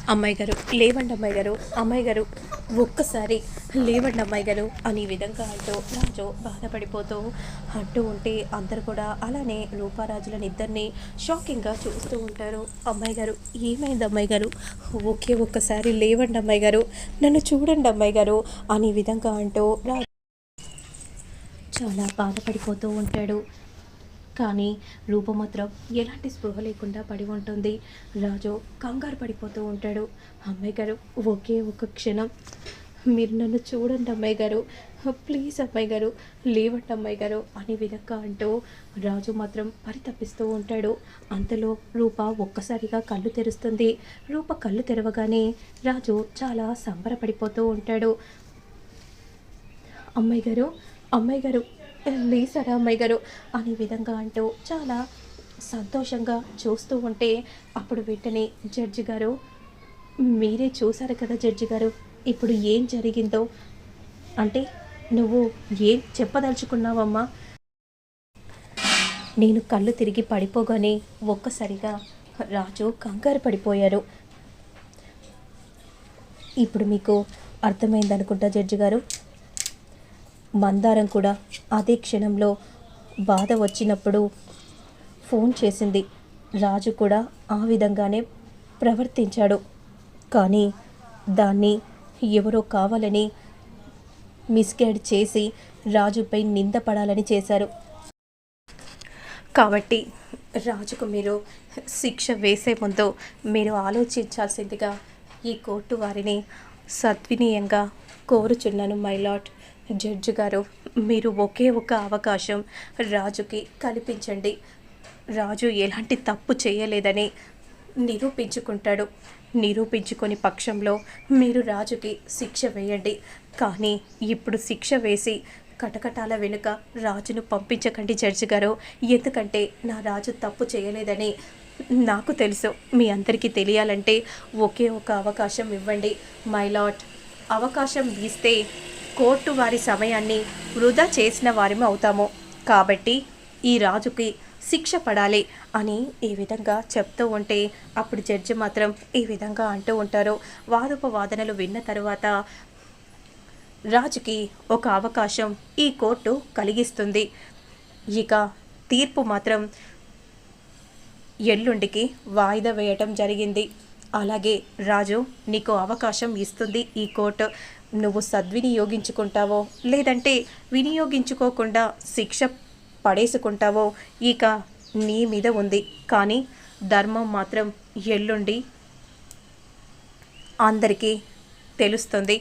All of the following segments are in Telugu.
అమ్మాయి గారు లేవండి, అమ్మాయి గారు, అమ్మాయి గారు ఒక్కసారి లేవండి అమ్మాయి గారు అని విధంగా అంటూ రాజు బాధపడిపోతూ అంటూ ఉంటే అందరు కూడా అలానే రూపారాజులని ఇద్దరిని షాకింగ్గా చూస్తూ ఉంటారు. అమ్మాయి గారు ఏమైంది అమ్మాయి గారు, ఒక్కసారి లేవండి అమ్మాయి గారు, నన్ను చూడండి అమ్మాయి గారు అని విధంగా అంటూ రాజు చాలా బాధపడిపోతూ ఉంటాడు. కానీ రూప మాత్రం ఎలాంటి స్పృహ లేకుండా పడి ఉంటుంది. రాజు కంగారు పడిపోతూ ఉంటాడు. అమ్మాయి గారు ఒక్క క్షణం మీరు నన్ను చూడండి అమ్మాయి గారు, ప్లీజ్ అమ్మాయి గారు, లేవండి అమ్మాయి గారు అని విధంగా అంటూ రాజు మాత్రం పరితపిస్తూ ఉంటాడు. అంతలో రూప ఒక్కసారిగా కళ్ళు తెరుస్తుంది. రూప కళ్ళు తెరవగానే రాజు చాలా సంబరపడిపోతూ ఉంటాడు. అమ్మాయి గారు, అమ్మాయి గారు, లేసారా అమ్మాయి గారు అనే విధంగా అంటూ చాలా సంతోషంగా చూస్తూ ఉంటే అప్పుడు వెంటనే జడ్జి గారు, మీరే చూశారు కదా జడ్జి గారు, ఇప్పుడు ఏం జరిగిందో, అంటే నువ్వు ఏం చెప్పదలుచుకున్నావమ్మా? నేను కళ్ళు తిరిగి పడిపోగానే ఒక్కసారిగా రాజు కంగారు పడిపోయారు. ఇప్పుడు మీకు అర్థమైందనుకుంటా జడ్జి గారు. మందారం కూడా అదే క్షణంలో బాధ వచ్చినప్పుడు ఫోన్ చేసింది. రాజు కూడా ఆ విధంగానే ప్రవర్తించాడు. కానీ దాన్ని ఎవరో కావాలని మిస్గైడ్ చేసి రాజుపై నింద పడాలని చేశారు. కాబట్టి రాజుకు మీరు శిక్ష వేసే ముందు మీరు ఆలోచించాల్సిందిగా ఈ కోర్టు వారిని సద్వినీయంగా కోరుచున్నాను మై లార్డ్. జడ్జి గారు, మీరు ఒక్క అవకాశం రాజుకి కల్పించండి. రాజు ఎలాంటి తప్పు చేయలేదని నిరూపించుకుంటాడు. నిరూపించుకొని పక్షంలో మీరు రాజుకి శిక్ష వేయండి. కానీ ఇప్పుడు శిక్ష వేసి కటకటాల వెనుక రాజును పంపించకండి జడ్జి గారు. ఎందుకంటే నా రాజు తప్పు చేయలేదని నాకు తెలుసు. మీ అందరికీ తెలియాలంటే ఒక అవకాశం ఇవ్వండి మై లార్డ్. అవకాశం ఇస్తే కోర్టు వారి సమయాన్ని వృధా చేసిన వారిమే అవుతాము. కాబట్టి ఈ రాజుకి శిక్ష పడాలి అని ఈ విధంగా చెప్తూ ఉంటే అప్పుడు జడ్జి మాత్రం ఈ విధంగా అంటూ ఉంటారు. వాదోపవాదనలు విన్న తర్వాత రాజుకి ఒక అవకాశం ఈ కోర్టు కలిగిస్తుంది. ఇక తీర్పు మాత్రం ఎల్లుండికి వాయిదా వేయటం జరిగింది. అలాగే రాజు, నీకు అవకాశం ఇస్తుంది ఈ కోర్టు. నువ్వు సద్వినియోగించుకుంటావో లేదంటే వినియోగించుకోకుండా శిక్ష పడేసుకుంటావో ఇక నీ మీద ఉంది. కానీ ధర్మం మాత్రం ఎల్లుండి అందరికీ తెలుస్తుంది.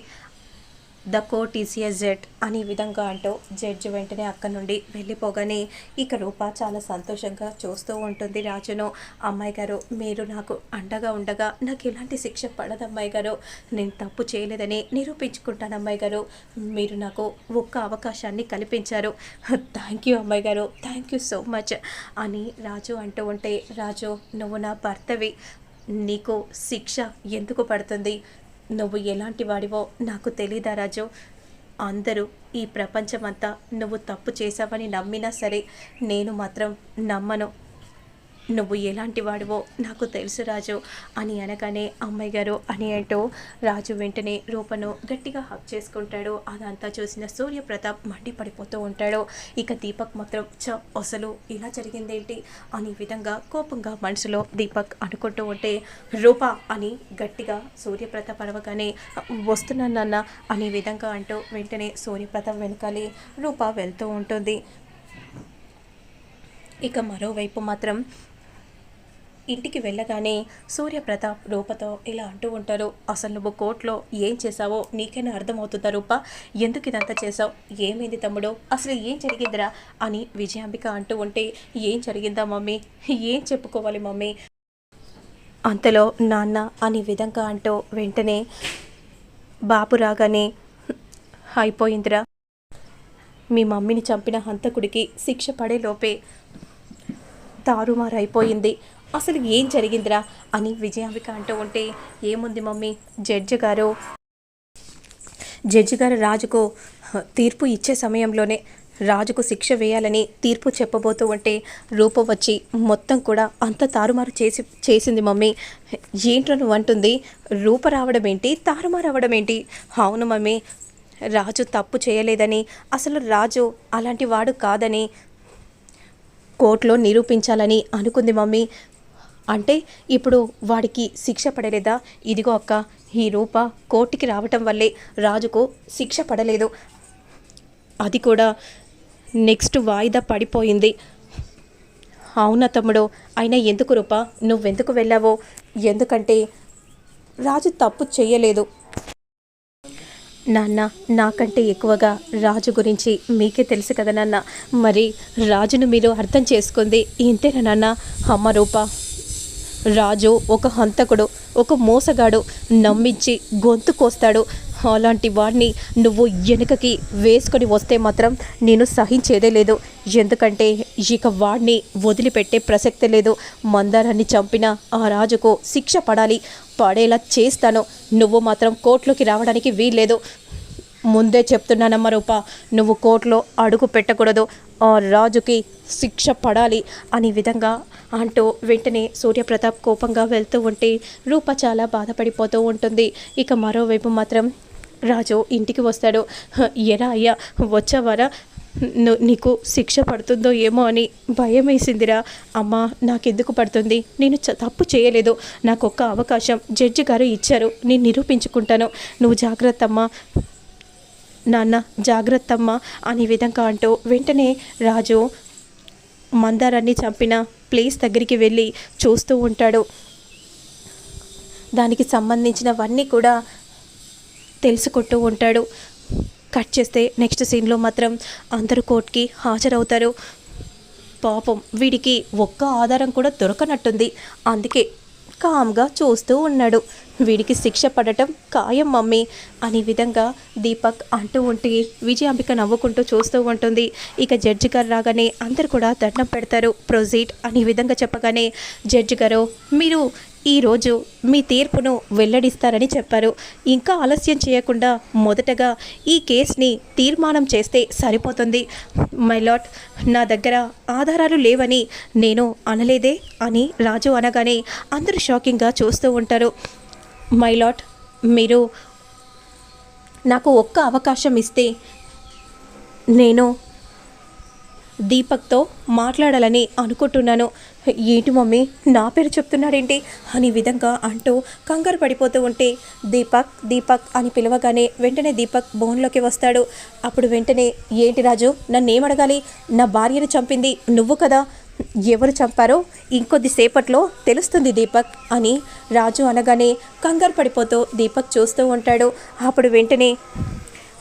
The court is a Z అనే విధంగా అంటూ జడ్జి వెంటనే అక్కడి నుండి వెళ్ళిపోగానే ఇక రూప చాలా సంతోషంగా చూస్తూ ఉంటుంది రాజును. అమ్మాయి గారు, మీరు నాకు అండగా ఉండగా నాకు ఎలాంటి శిక్ష పడదు అమ్మాయి గారు. నేను తప్పు చేయలేదని నిరూపించుకుంటాను అమ్మాయి గారు. మీరు నాకు ఒక్క అవకాశాన్ని కల్పించారు. థ్యాంక్ యూ అమ్మాయి గారు, థ్యాంక్ యూ సో మచ్ అని రాజు అంటూ ఉంటే, రాజు నువ్వు నా భర్తవి, నీకు శిక్ష ఎందుకు పడుతుంది? నువ్వు ఎలాంటి వాడివో నాకు తెలీదా రాజు? అందరూ ఈ ప్రపంచమంతా నువ్వు తప్పు చేశావని నమ్మినా సరే నేను మాత్రం నమ్మను. నువ్వు ఎలాంటి వాడివో నాకు తెలుసు రాజు అని అనగానే అమ్మాయి గారు అని అంటూ రాజు వెంటనే రూపను గట్టిగా హక్ చేసుకుంటాడు. అదంతా చూసిన సూర్యప్రతాప్ మండిపడిపోతూ ఉంటాడు. ఇక దీపక్ మాత్రం అసలు ఇలా జరిగిందేంటి అనే విధంగా కోపంగా మనసులో దీపక్ అనుకుంటూ ఉంటే రూప అని గట్టిగా సూర్యప్రతాప్ అరవగానే వస్తున్నానన్న అనే విధంగా అంటూ వెంటనే సూర్యప్రతాప్ వెనకాలి రూప వెళ్తూ ఉంటుంది. ఇక మరోవైపు మాత్రం ఇంటికి వెళ్ళగానే సూర్యప్రతాప్ రూపతో ఇలా అంటూ ఉంటారు. అసలు నువ్వు కోర్టులో ఏం చేసావో నీకైనా అర్థమవుతుందా రూప? ఎందుకు ఇదంతా చేసావు? ఏమైంది తమ్ముడు? అసలు ఏం జరిగిందిరా అని విజయాంబిక అంటూ ఉంటే, ఏం జరిగిందా మమ్మీ? ఏం చెప్పుకోవాలి మమ్మీ? అంతలో నాన్న అనే విధంగా అంటూ వెంటనే బాబు రాగానే, అయిపోయిందిరా, మీ మమ్మీని చంపిన హంతకుడికి శిక్ష పడే లోపే తారుమారైపోయింది. అసలు ఏం జరిగిందిరా అని విజయాంబిక అంటూ ఉంటే, ఏముంది మమ్మీ, జడ్జి గారు రాజుకు తీర్పు ఇచ్చే సమయంలోనే రాజుకు శిక్ష వేయాలని తీర్పు చెప్పబోతూ ఉంటే రూప వచ్చి మొత్తం కూడా అంత తారుమారు చేసింది మమ్మీ. ఏంట్రా నువ్వు అంటుంది? రూప రావడం ఏంటి, తారుమారు అవ్వడం ఏంటి? అవును మమ్మీ, రాజు తప్పు చేయలేదని, అసలు రాజు అలాంటి వాడు కాదని కోర్టులో నిరూపించాలని అనుకుంది మమ్మీ. అంటే ఇప్పుడు వాడికి శిక్ష పడలేదా? ఇదిగో అక్క, ఈ రూప కోర్టుకి రావటం వల్లే రాజుకు శిక్ష పడలేదు. అది కూడా నెక్స్ట్ వాయిదా పడిపోయింది. అవునా తమ్ముడు, అయినా ఎందుకు రూప నువ్వెందుకు వెళ్ళావో? ఎందుకంటే రాజు తప్పు చెయ్యలేదు నాన్న. నాకంటే ఎక్కువగా రాజు గురించి మీకే తెలుసు కదా నాన్న. మరి రాజును మీరు అర్థం చేసుకుంది ఇంతేనా నాన్న? అమ్మ రూప, రాజు ఒక హంతకుడు, ఒక మోసగాడు, నమ్మించి గొంతు కోస్తాడు. అలాంటి వాడిని నువ్వు వెనుకకి వేసుకొని వస్తే మాత్రం నేను సహించేదే లేదు. ఎందుకంటే ఇక వాడిని వదిలిపెట్టే ప్రసక్తే లేదు. మందారాన్ని చంపిన ఆ రాజుకు శిక్ష పడేలా చేస్తాను. నువ్వు మాత్రం కోర్టులోకి రావడానికి వీల్లేదు. ముందే చెప్తున్నానమ్మ రూప, నువ్వు కోర్టులో అడుగు పెట్టకూడదు. ఆ రాజుకి శిక్ష పడాలి అనే విధంగా అంటూ వెంటనే సూర్యప్రతాప్ కోపంగా వెళ్తూ ఉంటే రూప చాలా బాధపడిపోతూ ఉంటుంది. ఇక మరోవైపు మాత్రం రాజు ఇంటికి వస్తాడు. ఎరా అయ్యా, వచ్చావారా? నీకు శిక్ష పడుతుందో ఏమో అని భయం వేసిందిరా. అమ్మా, నాకెందుకు పడుతుంది? నేను తప్పు చేయలేదు. నాకు ఒక్క అవకాశం జడ్జి గారు ఇచ్చారు, నేను నిరూపించుకుంటాను. నువ్వు జాగ్రత్త అమ్మా, నాన్న జాగ్రత్తమ్మ అనే విధంగా అంటూ వెంటనే రాజు మందారాన్ని చంపిన ప్లేస్ దగ్గరికి వెళ్ళి చూస్తూ ఉంటాడు. దానికి సంబంధించినవన్నీ కూడా తెలుసుకుంటూ ఉంటాడు. కట్ చేస్తే నెక్స్ట్ సీన్లో మాత్రం అందరూ కోర్టుకి హాజరవుతారు. పాపం వీడికి ఒక్క ఆధారం కూడా దొరకనట్టుంది. అందుకే కామ్గా చూస్తూ ఉన్నాడు. వీడికి శిక్ష పడటం ఖాయం మమ్మీ అనే విధంగా దీపక్ అంటూ ఉంటే విజయాంబిక నవ్వుకుంటూ చూస్తూ ఉంటుంది. ఇక జడ్జి గారు రాగానే అందరు కూడా దండం పెడతారు. ప్రొసీడ్ అనే విధంగా చెప్పగానే జడ్జి గారు, మీరు ఈరోజు మీ తీర్పును వెల్లడిస్తారని చెప్పారు. ఇంకా ఆలస్యం చేయకుండా మొదటగా ఈ కేసుని తీర్మానం చేస్తే సరిపోతుంది. మై లార్డ్, నా దగ్గర ఆధారాలు లేవని నేను అనలేదే అని రాజు అనగానే అందరూ షాకింగ్గా చూస్తూ ఉంటారు. మై లార్డ్, మీరు నాకు ఒక్క అవకాశం ఇస్తే నేను దీపక్తో మాట్లాడాలని అనుకుంటున్నాను. ఏంటి మమ్మీ, నా పేరు చెప్తున్నాడేంటి అనే విధంగా అంటూ కంగారు పడిపోతూ ఉంటే దీపక్ దీపక్ అని పిలవగానే వెంటనే దీపక్ బోన్లోకి వస్తాడు. అప్పుడు వెంటనే, ఏంటి రాజు, నన్ను ఏమడగాలి? నా భార్యను చంపింది నువ్వు కదా, ఎవరు చంపారో ఇంకొద్దిసేపట్లో తెలుస్తుంది దీపక్ అని రాజు అనగానే కంగారు పడిపోతూ దీపక్ చూస్తూ ఉంటాడు. అప్పుడు వెంటనే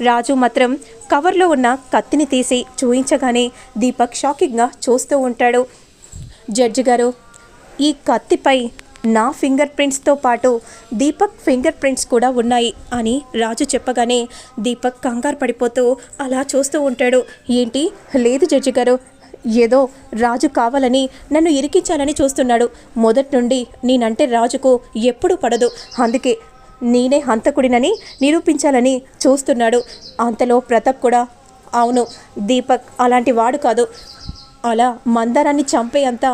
రాజు మాత్రం కవర్లో ఉన్న కత్తిని తీసి చూయించగానే దీపక్ షాకింగ్గా చూస్తూ ఉంటాడు. జడ్జి గారు, ఈ కత్తిపై నా ఫింగర్ ప్రింట్స్తో పాటు దీపక్ ఫింగర్ ప్రింట్స్ కూడా ఉన్నాయి అని రాజు చెప్పగానే దీపక్ కంగారు పడిపోతూ అలా చూస్తూ ఉంటాడు. ఏంటి? లేదు జడ్జి గారు, ఏదో రాజు కావాలని నన్ను ఇరికించాలని చూస్తున్నాడు. మొదటి నుండి నేనంటే రాజుకు ఎప్పుడూ పడదు. అందుకే నేనే హంతకుడినని నిరూపించాలని చూస్తున్నాడు. అంతలో ప్రతాప్ కూడా, అవును, దీపక్ అలాంటి వాడు కాదు, అలా మందారాన్ని చంపేంత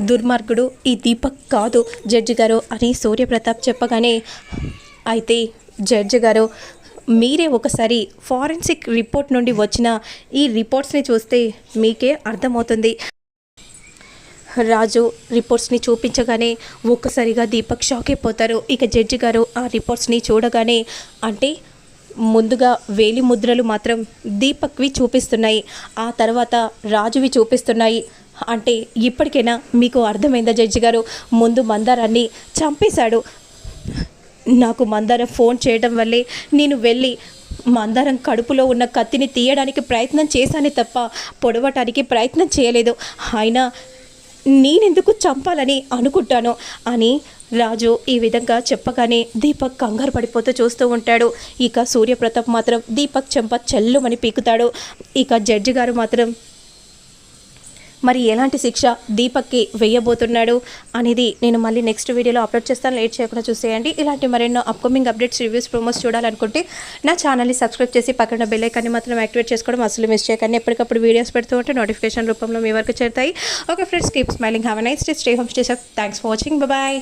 దుర్మార్గుడు ఈ దీపక్ కాదు జడ్జి గారు అని సూర్యప్రతాప్ చెప్పగానే, అయితే జడ్జి గారు, మీరే ఒకసారి ఫారెన్సిక్ రిపోర్ట్ నుండి వచ్చిన ఈ రిపోర్ట్స్ని చూస్తే మీకే అర్థమవుతుంది. రాజు రిపోర్ట్స్ని చూపించగానే ఒక్కసారిగా దీపక్ షాక్ అయిపోతారు. ఇక జడ్జి గారు ఆ రిపోర్ట్స్ని చూడగానే, అంటే ముందుగా వేలి ముద్రలు మాత్రం దీపక్వి చూపిస్తున్నాయి, ఆ తర్వాత రాజువి చూపిస్తున్నాయి. అంటే ఇప్పటికైనా మీకు అర్థమైందా జడ్జి గారు? ముందు మందారాన్ని చంపేశాడు. నాకు మందారం ఫోన్ చేయడం వల్లే నేను వెళ్ళి మందారం కడుపులో ఉన్న కత్తిని తీయడానికి ప్రయత్నం చేశానే తప్ప పొడవటానికి ప్రయత్నం చేయలేదు. అయినా నేనెందుకు చంపాలని అనుకుంటాను అని రాజు ఈ విధంగా చెప్పగానే దీపక్ కంగారు పడిపోతూ చూస్తూ ఉంటాడు. ఇక సూర్యప్రతాప్ మాత్రం దీపక్ చెంప చెల్లుమని పీకుతాడు. ఇక జడ్జి గారు మాత్రం, మరి ఎలాంటి శిక్ష దీపక్కి వేయబోతున్నాడు అనేది నేను మళ్ళీ నెక్స్ట్ వీడియోలో అప్లోడ్ చేస్తాను. లేట్ చేయకుండా చూసేయండి. ఇలాంటి మరెన్నో అప్కమింగ్ అప్డేట్స్, రివ్యూస్, ప్రోమోస్ చూడాలనుకుంటే నా ఛానల్ని సబ్స్క్రైబ్ చేసి పక్కన బెల్ ఐకాన్ని మాత్రం యాక్టివేట్ చేసుకోవడం అసలు మిస్ చేయకండి. ఎప్పటికప్పుడు వీడియోస్ పెడుతూ ఉంటే నోటిఫికేషన్ రూపంలో మీ వరకు చేరుతాయి. Okay friends, keep smiling, have a nice day, stay home, stay safe. Thanks for watching. Bye.